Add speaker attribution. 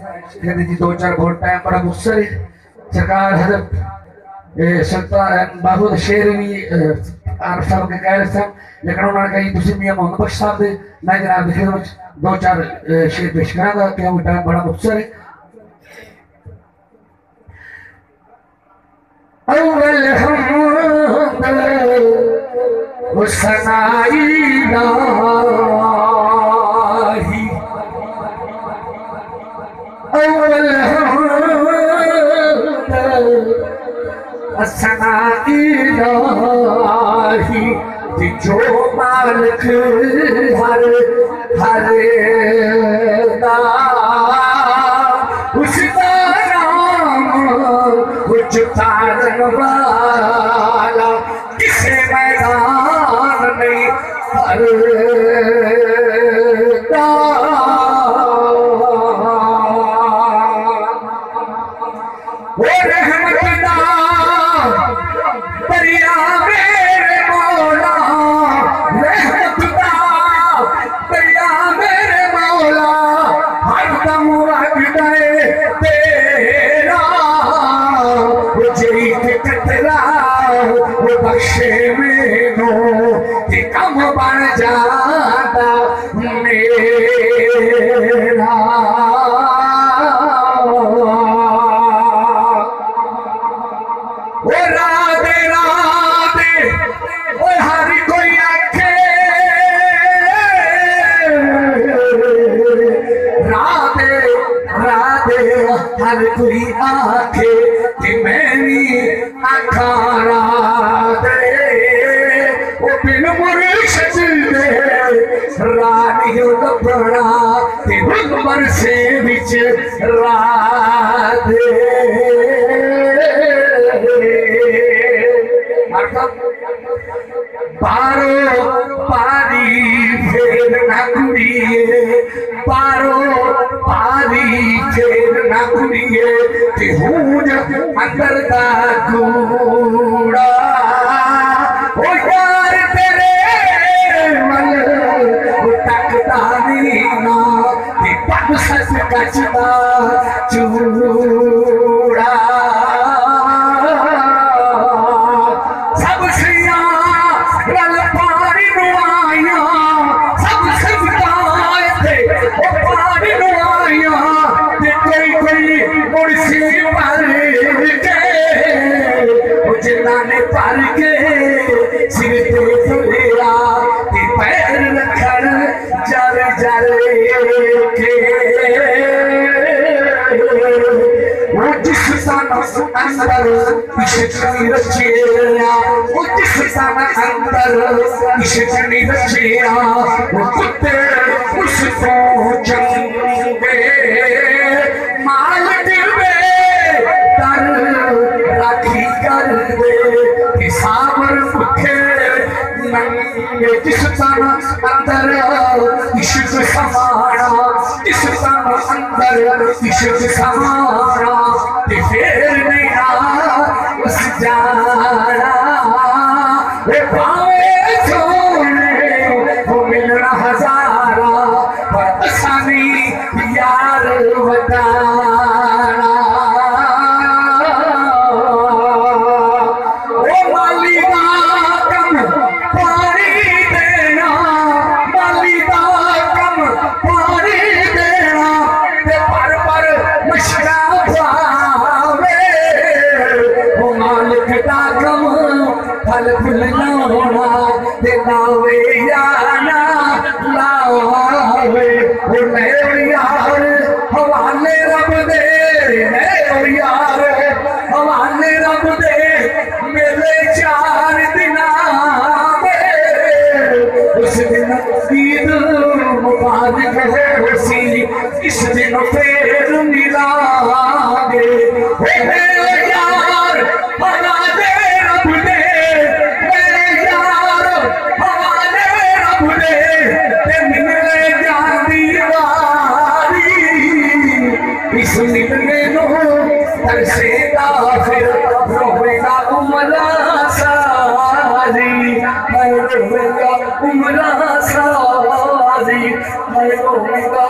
Speaker 1: कहते जी 2-4 vote time बड़ा मुसर सरकार हजरत सुल्तान बाबू शेर भी आर साहब के कह रहे थे लेकिन उन्होंने कही तुम मियां मोहम्मद बख्श साहब दे मैं जनाब की खिदमत 2-4 शेर पेश करांगा कि वो टाइम बड़ा मुसर है। अव्वल हमद सनाई लाही अव्वल हमद सनाई लाही जो मालिक हर हर दा उसका नाम उच्चारण वाला किसे मैदान में हरदा वो रहमत दा दरिया मेरे मौला रहमत दा दरिया मेरे मौला हरदम वगदे तेरा वो जीत कतरा वो बख्शे मैनू ते कम बन जाता मेरा राधे राधे हर कोई आखे राधे राधे हर कोई आखे कि मैं भी आखा राधे वो बिन मुर्शिद दे रानी लबड़ा ते रुगमर से बिच राधे पारो पारी फेर ना कुड़िए पारो पारी फेर ना कुड़िए ते हूं अंदर दा कूड़ा ओ यार तेरे मल तकदा नी ना ते पग सच कचदा चूड़ा जिन्होंने पर के सिर पे फुलिया ते पैर रखन जल जल के वो जिस सन अंदर इश्क नहीं रचिया वो जिस सन अंदर इश्क नहीं रचिया वो कुत्ते उसको चंगे माल दिवे तर राखी कर दे साबर भुखे नंगे जिस सन अंदर इश्क समाना जिस सन अंदर इश्क समाना ते फिर मेरा उस जाना वे पावे सोने वो मिलना हजारा पर असानी यार बताना फल फूल लाना ते लावे याना लावे वो नए यार हवाले रब दे नए यार हवाले रब दे मेरे 4 दिन उस दिन ईद मुबारक हो सी इस दिन फिर मिलांगे यार हवाले रब दे इस मिलने नो तरसेगा फिर रोएगा उमरा सारी मैं रोएगा उमरा सारी मैं रोएगा